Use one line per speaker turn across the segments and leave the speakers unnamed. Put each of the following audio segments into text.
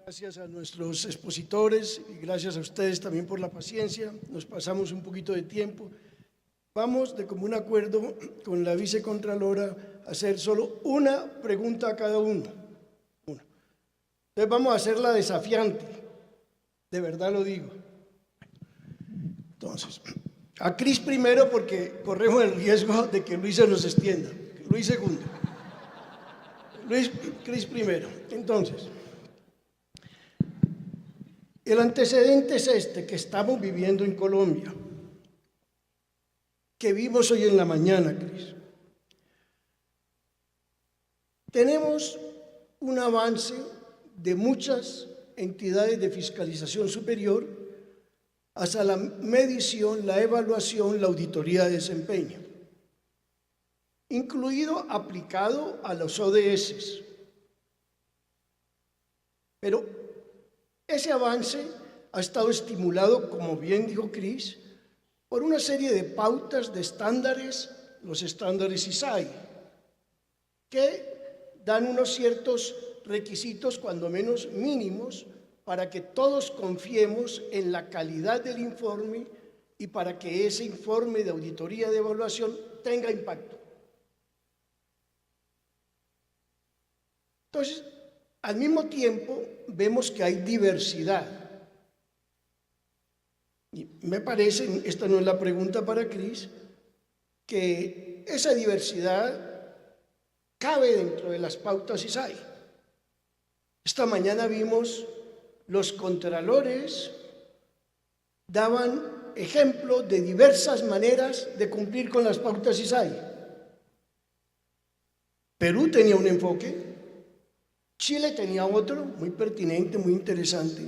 Gracias a nuestros expositores y gracias a ustedes también por la paciencia. Nos pasamos un poquito de tiempo. Vamos de común acuerdo con la vicecontralora a hacer solo una pregunta a cada uno. Entonces vamos a hacerla desafiante, de verdad lo digo. Entonces, a Cris primero porque corremos el riesgo de que Luis se nos extienda. Luis segundo. Cris primero. Entonces, el antecedente es este que estamos viviendo en Colombia, que vimos hoy en la mañana, Cris. Tenemos un avance de muchas entidades de fiscalización superior hacia la medición, la evaluación, la auditoría de desempeño, incluido aplicado a los ODS. Pero ese avance ha estado estimulado, como bien dijo Cris, por una serie de pautas de estándares, los estándares ISAI, que dan unos ciertos requisitos, cuando menos mínimos, para que todos confiemos en la calidad del informe y para que ese informe de auditoría de evaluación tenga impacto. Entonces, al mismo tiempo, vemos que hay diversidad. Y me parece, esta no es la pregunta para Cris, que esa diversidad cabe dentro de las pautas ISAI. Esta mañana vimos los contralores daban ejemplo de diversas maneras de cumplir con las pautas ISAI. Perú tenía un enfoque, Chile tenía otro, muy pertinente, muy interesante.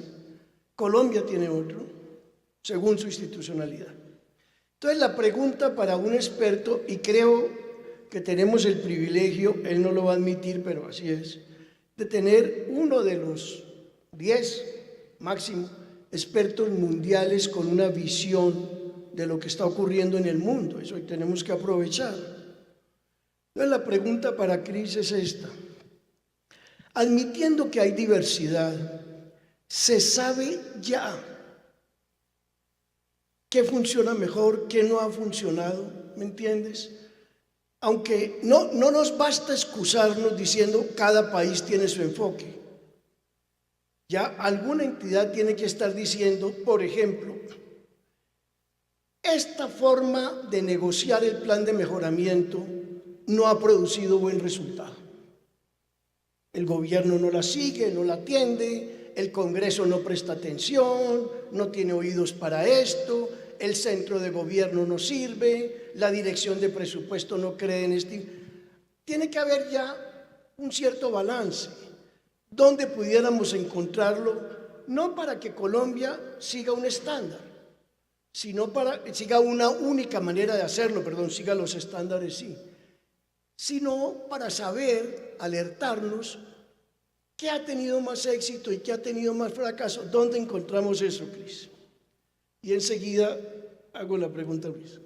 Colombia tiene otro, según su institucionalidad. Entonces, la pregunta para un experto, y creo que tenemos el privilegio, él no lo va a admitir, pero así es, de tener uno de los 10 máximo expertos mundiales con una visión de lo que está ocurriendo en el mundo. Eso tenemos que aprovechar. Entonces, la pregunta para Cris es esta. Admitiendo que hay diversidad, ¿se sabe ya qué funciona mejor, qué no ha funcionado? ¿Me entiendes? Aunque no nos basta excusarnos diciendo cada país tiene su enfoque. Ya alguna entidad tiene que estar diciendo, por ejemplo, esta forma de negociar el plan de mejoramiento no ha producido buen resultado. El gobierno no la sigue, no la atiende, el Congreso no presta atención, no tiene oídos para esto, el centro de gobierno no sirve, la dirección de presupuesto no cree en este. Tiene que haber ya un cierto balance, donde pudiéramos encontrarlo, no para que Colombia siga un estándar, sino para que siga una única manera de hacerlo, siga los estándares, sí, sino para saber, alertarnos, qué ha tenido más éxito y qué ha tenido más fracaso. ¿Dónde encontramos eso, Cris? Y enseguida hago la pregunta a Luis.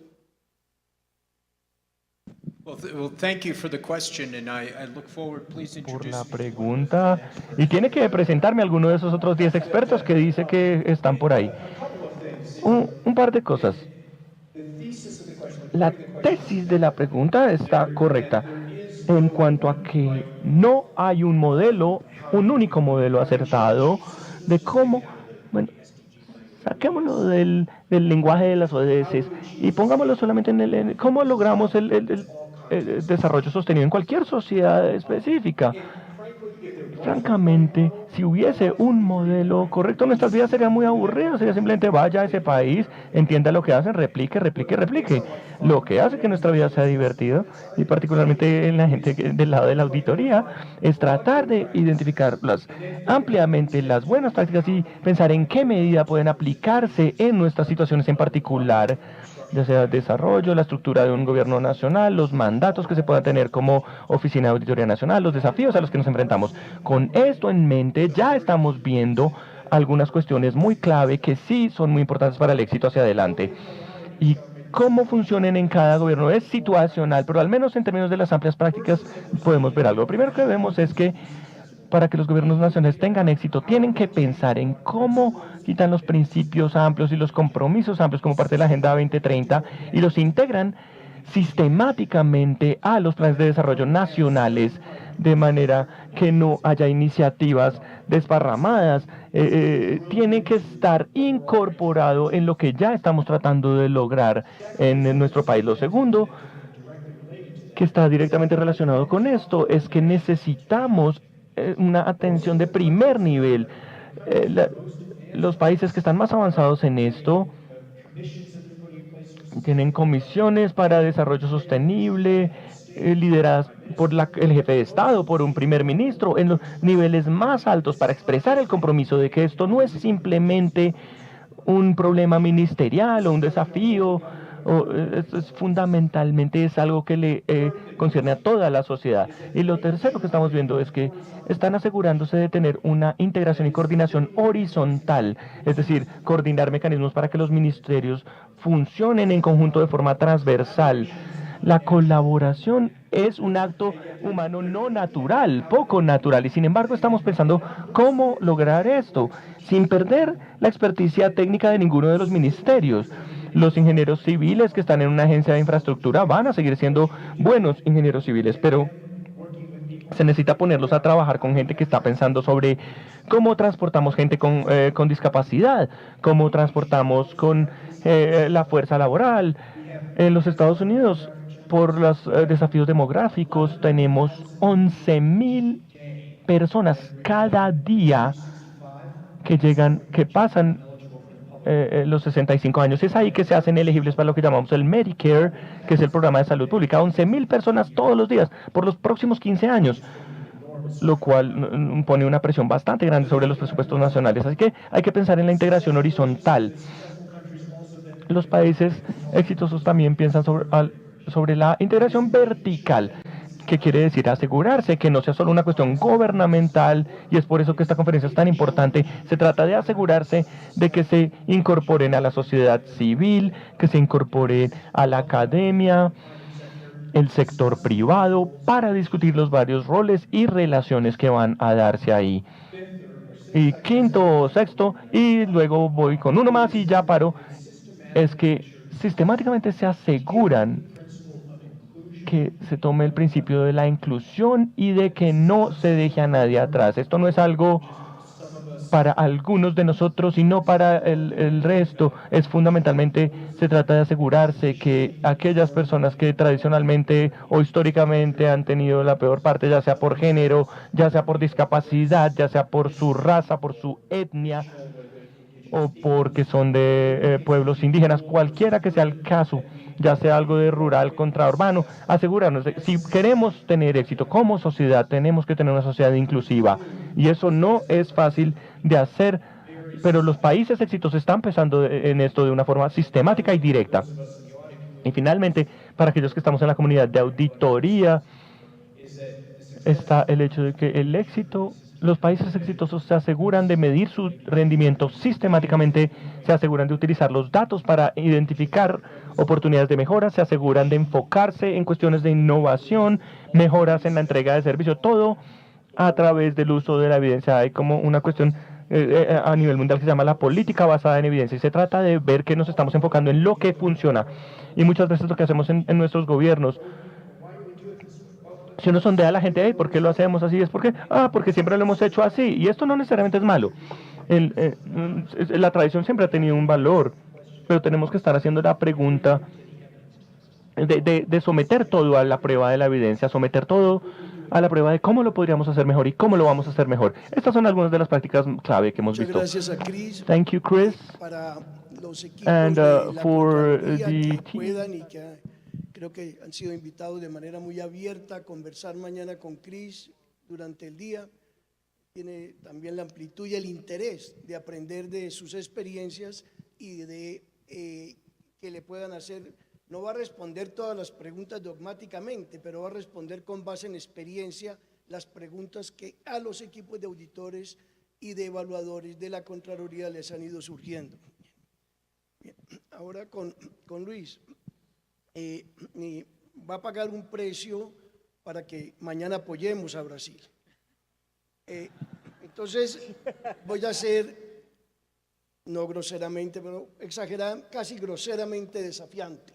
Por la pregunta. Y tiene que presentarme alguno de esos otros 10 expertos que dice que están por ahí. Un par de cosas. La tesis de la pregunta está correcta en cuanto a que no hay un modelo, un único modelo acertado de cómo, bueno, saquémoslo del lenguaje de las ODS y pongámoslo solamente en cómo logramos el desarrollo sostenido en cualquier sociedad específica. Francamente, si hubiese un modelo correcto, nuestras vidas serían muy aburridas. Sería simplemente vaya a ese país, entienda lo que hacen, replique. Lo que hace que nuestra vida sea divertida, y particularmente en la gente del lado de la auditoría, es tratar de identificar ampliamente las buenas prácticas y pensar en qué medida pueden aplicarse en nuestras situaciones en particular, ya sea el desarrollo, la estructura de un gobierno nacional, los mandatos que se puedan tener como Oficina de Auditoría Nacional, los desafíos a los que nos enfrentamos. Con esto en mente, ya estamos viendo algunas cuestiones muy clave que sí son muy importantes para el éxito hacia adelante. Y cómo funcionen en cada gobierno es situacional, pero al menos en términos de las amplias prácticas podemos ver algo. Lo primero que vemos es que para que los gobiernos nacionales tengan éxito, tienen que pensar en cómo quitan los principios amplios y los compromisos amplios como parte de la Agenda 2030 y los integran sistemáticamente a los planes de desarrollo nacionales, de manera que no haya iniciativas desparramadas. Tiene que estar incorporado en lo que ya estamos tratando de lograr en nuestro país. Lo segundo, que está directamente relacionado con esto, es que necesitamos una atención de primer nivel. Los países que están más avanzados en esto tienen comisiones para desarrollo sostenible, lideradas por el jefe de Estado, por un primer ministro, en los niveles más altos para expresar el compromiso de que esto no es simplemente un problema ministerial o un desafío, esto es fundamentalmente es algo que le concierne a toda la sociedad. Y lo tercero que estamos viendo es que están asegurándose de tener una integración y coordinación horizontal, es decir, coordinar mecanismos para que los ministerios funcionen en conjunto de forma transversal. La colaboración es un acto humano no natural, poco natural, y sin embargo estamos pensando cómo lograr esto, sin perder la experticia técnica de ninguno de los ministerios. Los ingenieros civiles que están en una agencia de infraestructura van a seguir siendo buenos ingenieros civiles, pero se necesita ponerlos a trabajar con gente que está pensando sobre cómo transportamos gente con discapacidad, cómo transportamos con la fuerza laboral. En los Estados Unidos, por los desafíos demográficos, tenemos 11.000 personas cada día que llegan, que pasan los 65 años. Es ahí que se hacen elegibles para lo que llamamos el Medicare, que es el programa de salud pública. 11.000 personas todos los días por los próximos 15 años, lo cual pone una presión bastante grande sobre los presupuestos nacionales. Así que hay que pensar en la integración horizontal. Los países exitosos también piensan sobre la integración vertical, que quiere decir asegurarse que no sea solo una cuestión gubernamental, y es por eso que esta conferencia es tan importante. Se trata de asegurarse de que se incorporen a la sociedad civil, que se incorporen a la academia, el sector privado, para discutir los varios roles y relaciones que van a darse ahí. Y quinto, sexto, y luego voy con uno más y ya paro, es que sistemáticamente se aseguran que se tome el principio de la inclusión y de que no se deje a nadie atrás. Esto no es algo para algunos de nosotros y no para el resto. Es fundamentalmente, se trata de asegurarse que aquellas personas que tradicionalmente o históricamente han tenido la peor parte, ya sea por género, ya sea por discapacidad, ya sea por su raza, por su etnia, o porque son de pueblos indígenas, cualquiera que sea el caso, ya sea algo de rural contra urbano, asegurarnos de, si queremos tener éxito como sociedad, tenemos que tener una sociedad inclusiva, y eso no es fácil de hacer, pero los países exitosos están pensando en esto de una forma sistemática y directa. Y finalmente, para aquellos que estamos en la comunidad de auditoría, está el hecho de que el éxito, los países exitosos se aseguran de medir su rendimiento sistemáticamente, se aseguran de utilizar los datos para identificar oportunidades de mejora, se aseguran de enfocarse en cuestiones de innovación, mejoras en la entrega de servicio, todo a través del uso de la evidencia. Hay como una cuestión a nivel mundial que se llama la política basada en evidencia, y se trata de ver que nos estamos enfocando en lo que funciona. Y muchas veces lo que hacemos en nuestros gobiernos, si uno sondea a la gente, hey, ¿por qué lo hacemos así? Es porque siempre lo hemos hecho así. Y esto no necesariamente es malo. La tradición siempre ha tenido un valor, pero tenemos que estar haciendo la pregunta de someter todo a la prueba de la evidencia, someter todo a la prueba de cómo lo podríamos hacer mejor y cómo lo vamos a hacer mejor. Estas son algunas de las prácticas clave que hemos
Muchas
visto.
gracias a Chris.
Thank you, Chris.
Para los equipos
And
de la
for
Contraloría
the
que puedan y que creo que han sido invitados de manera muy abierta a conversar mañana con Chris durante el día. Tiene también la amplitud y el interés de aprender de sus experiencias y de que le puedan hacer. No va a responder todas las preguntas dogmáticamente, pero va a responder con base en experiencia las preguntas que a los equipos de auditores y de evaluadores de la Contraloría les han ido surgiendo. Bien, ahora con Luis. Va a pagar un precio para que mañana apoyemos a Brasil. Entonces voy a ser, no groseramente, pero exagerada, casi groseramente desafiante.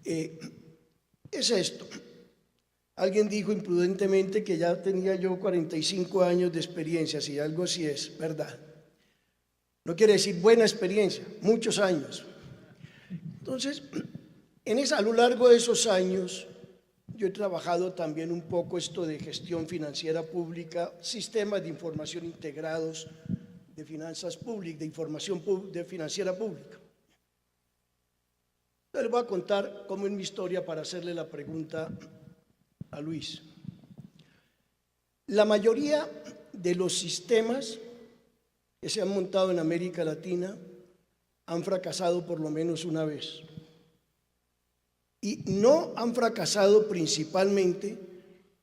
Es esto. Alguien dijo imprudentemente que ya tenía yo 45 años de experiencia, si algo así es, ¿verdad? No quiere decir buena experiencia, muchos años. Entonces, a lo largo de esos años, yo he trabajado también un poco esto de gestión financiera pública, sistemas de información integrados de finanzas públicas, de información financiera pública. Entonces, les voy a contar cómo es mi historia para hacerle la pregunta a Luis. La mayoría de los sistemas que se han montado en América Latina han fracasado por lo menos una vez. Y no han fracasado principalmente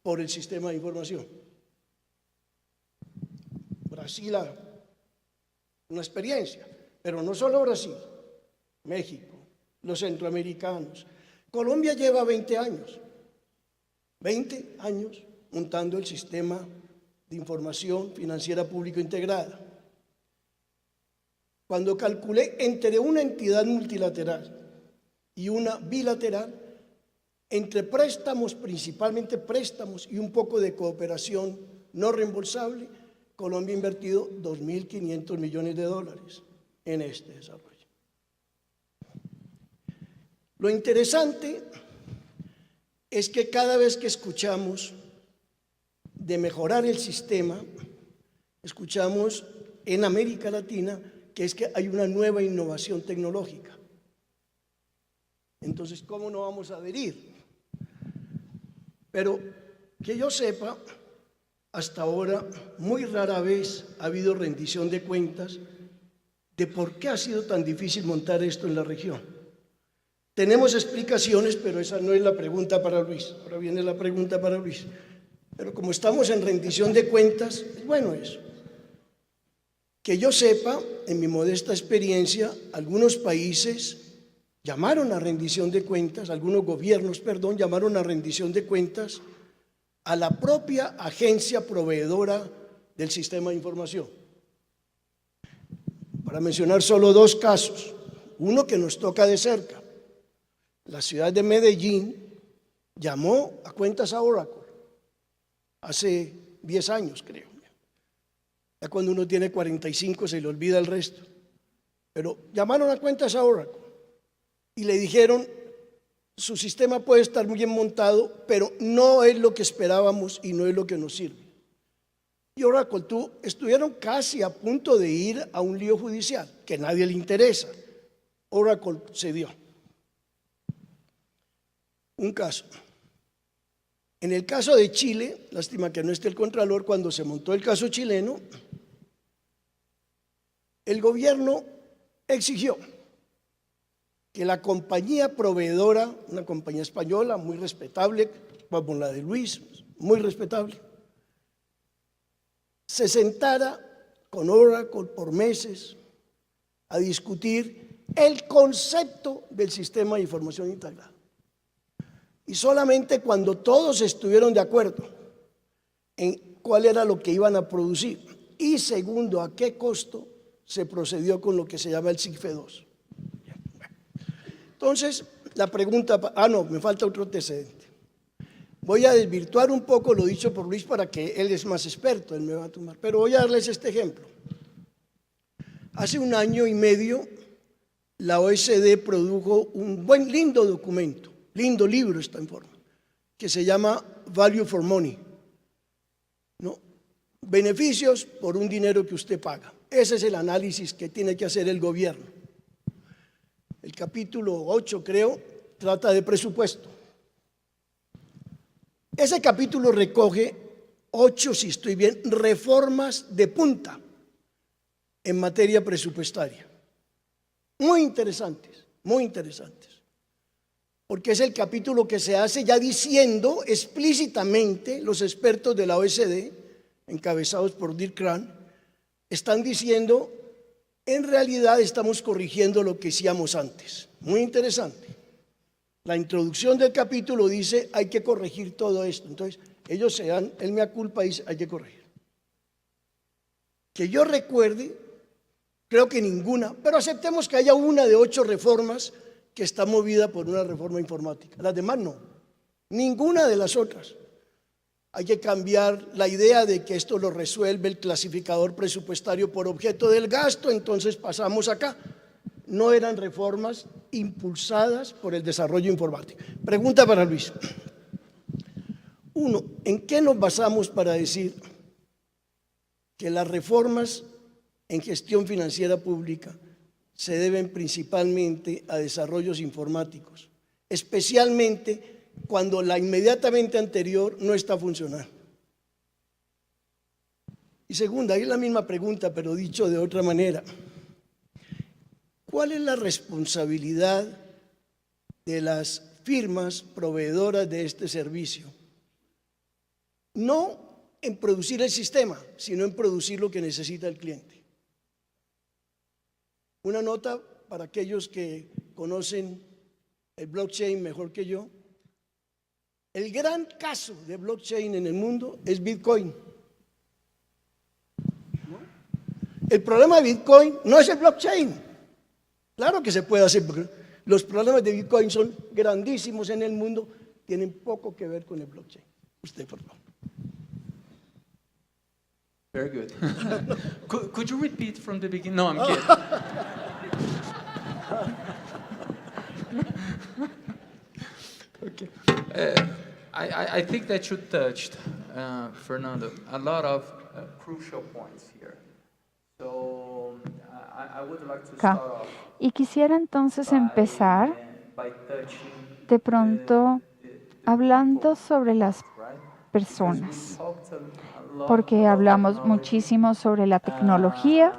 por el sistema de información. Brasil, una experiencia, pero no solo Brasil, México, los centroamericanos. Colombia lleva 20 años montando el sistema de información financiera pública integrada. Cuando calculé entre una entidad multilateral y una bilateral, entre préstamos, principalmente préstamos y un poco de cooperación no reembolsable, Colombia ha invertido 2.500 millones de dólares en este desarrollo. Lo interesante es que cada vez que escuchamos de mejorar el sistema, escuchamos en América Latina que es que hay una nueva innovación tecnológica. Entonces, ¿cómo no vamos a adherir? Pero que yo sepa, hasta ahora muy rara vez ha habido rendición de cuentas de por qué ha sido tan difícil montar esto en la región. Tenemos explicaciones, pero esa no es la pregunta para Luis. Ahora viene la pregunta para Luis. Pero como estamos en rendición de cuentas, es bueno eso. Que yo sepa, en mi modesta experiencia, algunos países llamaron a rendición de cuentas, algunos gobiernos, perdón, llamaron a rendición de cuentas a la propia agencia proveedora del sistema de información. Para mencionar solo dos casos, uno que nos toca de cerca. La ciudad de Medellín llamó a cuentas a Oracle hace 10 años, creo. Ya cuando uno tiene 45 se le olvida el resto. Pero llamaron a cuentas a Oracle y le dijeron, su sistema puede estar muy bien montado, pero no es lo que esperábamos y no es lo que nos sirve. Y Oracle estuvieron casi a punto de ir a un lío judicial, que a nadie le interesa. Oracle cedió. Un caso. En el caso de Chile, lástima que no esté el Contralor, cuando se montó el caso chileno, el gobierno exigió que la compañía proveedora, una compañía española muy respetable, como la de Luis, muy respetable, se sentara con Oracle por meses a discutir el concepto del sistema de información integrada. Y solamente cuando todos estuvieron de acuerdo en cuál era lo que iban a producir y segundo, a qué costo, se procedió con lo que se llama el SIGFE 2. Entonces, la pregunta, no, me falta otro antecedente. Voy a desvirtuar un poco lo dicho por Luis para que él es más experto, él me va a tomar, pero voy a darles este ejemplo. Hace 1 año y medio, la OECD produjo un lindo documento, lindo libro está en forma, que se llama Value for Money, ¿no? Beneficios por un dinero que usted paga. Ese es el análisis que tiene que hacer el gobierno. El capítulo 8, creo, trata de presupuesto. Ese capítulo recoge 8, si estoy bien, reformas de punta en materia presupuestaria. Muy interesantes, porque es el capítulo que se hace ya diciendo explícitamente, los expertos de la OECD, encabezados por Dirk Kram, están diciendo, en realidad estamos corrigiendo lo que hacíamos antes. Muy interesante. La introducción del capítulo dice, hay que corregir todo esto. Entonces, ellos se dan el mea culpa y hay que corregir. Que yo recuerde, creo que ninguna, pero aceptemos que haya una de 8 reformas que está movida por una reforma informática. Las demás no, ninguna de las otras. Hay que cambiar la idea de que esto lo resuelve el clasificador presupuestario por objeto del gasto, entonces pasamos acá. No eran reformas impulsadas por el desarrollo informático. Pregunta para Luis. 1. ¿En qué nos basamos para decir que las reformas en gestión financiera pública se deben principalmente a desarrollos informáticos, especialmente cuando la inmediatamente anterior no está funcionando? Y segunda, es la misma pregunta, pero dicho de otra manera. ¿Cuál es la responsabilidad de las firmas proveedoras de este servicio? No en producir el sistema, sino en producir lo que necesita el cliente. Una nota para aquellos que conocen el blockchain mejor que yo. El gran caso de blockchain en el mundo es Bitcoin. El problema de Bitcoin no es el blockchain. Claro que se puede hacer, porque los problemas de Bitcoin son grandísimos en el mundo, tienen poco que ver con el blockchain. Usted, por favor.
Very good. could you repeat from the beginning? No, I'm kidding. Okay. I think that you touched, Fernando, a lot of crucial points here. So I would like to start off.
Y quisiera entonces empezar de pronto hablando sobre las personas, porque hablamos muchísimo sobre la tecnología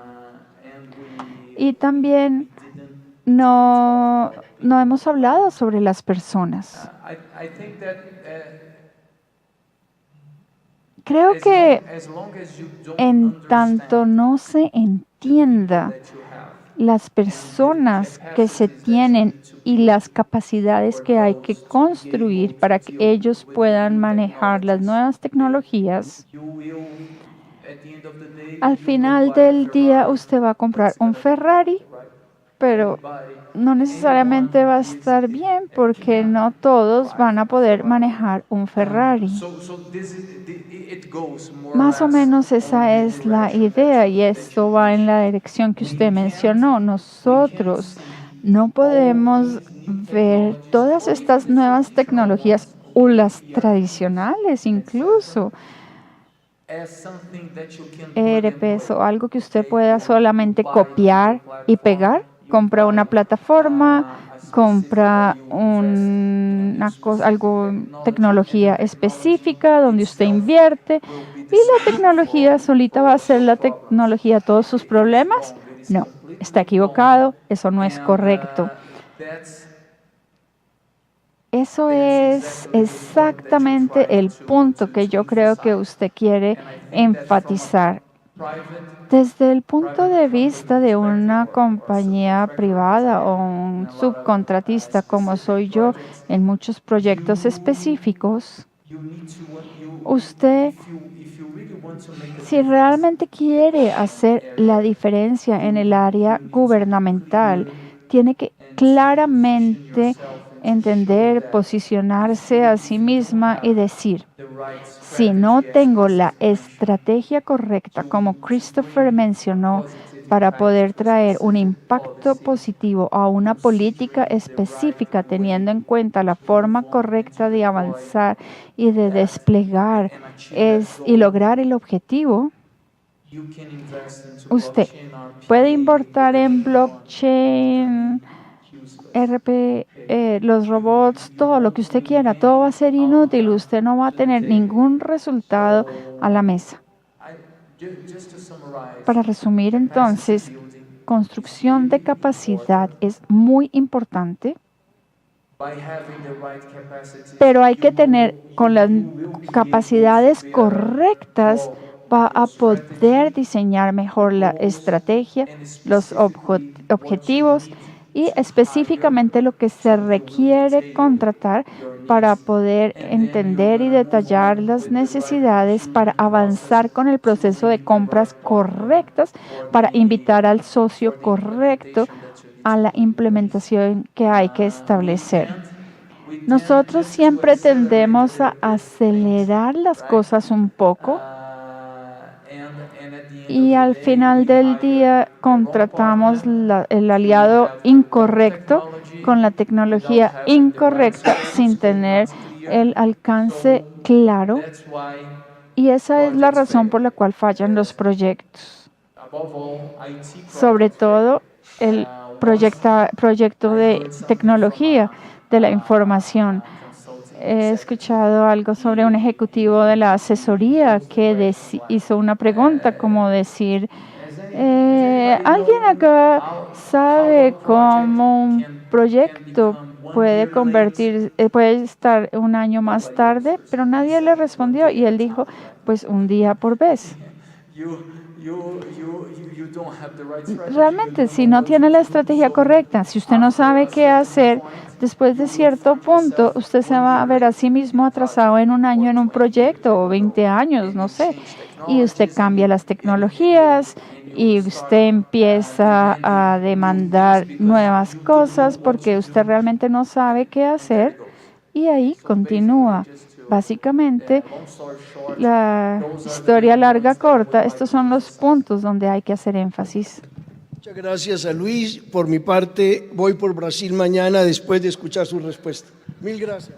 y también no hemos hablado sobre las personas. Creo que en tanto no se entienda las personas que se tienen y las capacidades que hay que construir para que ellos puedan manejar las nuevas tecnologías, al final del día usted va a comprar un Ferrari, pero no necesariamente va a estar bien porque no todos van a poder manejar un Ferrari. Más o menos esa es la idea y esto va en la dirección que usted mencionó. Nosotros no podemos ver todas estas nuevas tecnologías o las tradicionales incluso. ERPs o algo que usted pueda solamente copiar y pegar. Compra una plataforma, compra tecnología específica donde usted invierte y la tecnología solita va a ser la tecnología todos sus problemas. No, está equivocado, eso no es correcto. Eso es exactamente el punto que yo creo que usted quiere enfatizar. Desde el punto de vista de una compañía privada o un subcontratista como soy yo en muchos proyectos específicos, usted, si realmente quiere hacer la diferencia en el área gubernamental, tiene que claramente entender, posicionarse a sí misma y decir, si no tengo la estrategia correcta, como Christopher mencionó, para poder traer un impacto positivo a una política específica, teniendo en cuenta la forma correcta de avanzar y de desplegar y lograr el objetivo, usted puede invertir en blockchain, RP, los robots, todo lo que usted quiera, todo va a ser inútil, usted no va a tener ningún resultado a la mesa. Para resumir entonces, construcción de capacidad es muy importante, pero hay que tener con las capacidades correctas va a poder diseñar mejor la estrategia, los objetivos y específicamente lo que se requiere contratar para poder entender y detallar las necesidades para avanzar con el proceso de compras correctas, para invitar al socio correcto a la implementación que hay que establecer. Nosotros siempre tendemos a acelerar las cosas un poco y al final del día contratamos el aliado incorrecto con la tecnología incorrecta sin tener el alcance claro, y esa es la razón por la cual fallan los proyectos. Sobre todo el proyecto de tecnología de la información. He escuchado algo sobre un ejecutivo de la asesoría que hizo una pregunta como decir, ¿alguien acá sabe cómo un proyecto puede puede estar un año más tarde? Pero nadie le respondió y él dijo, pues un día por vez. Realmente, si no tiene la estrategia correcta, si usted no sabe qué hacer, después de cierto punto, usted se va a ver a sí mismo atrasado en un año en un proyecto o 20 años, no sé. Y usted cambia las tecnologías y usted empieza a demandar nuevas cosas porque usted realmente no sabe qué hacer y ahí continúa. Básicamente, la historia larga, corta, estos son los puntos donde hay que hacer énfasis.
Muchas gracias a Luis. Por mi parte, voy por Brasil mañana después de escuchar su respuesta. Mil gracias.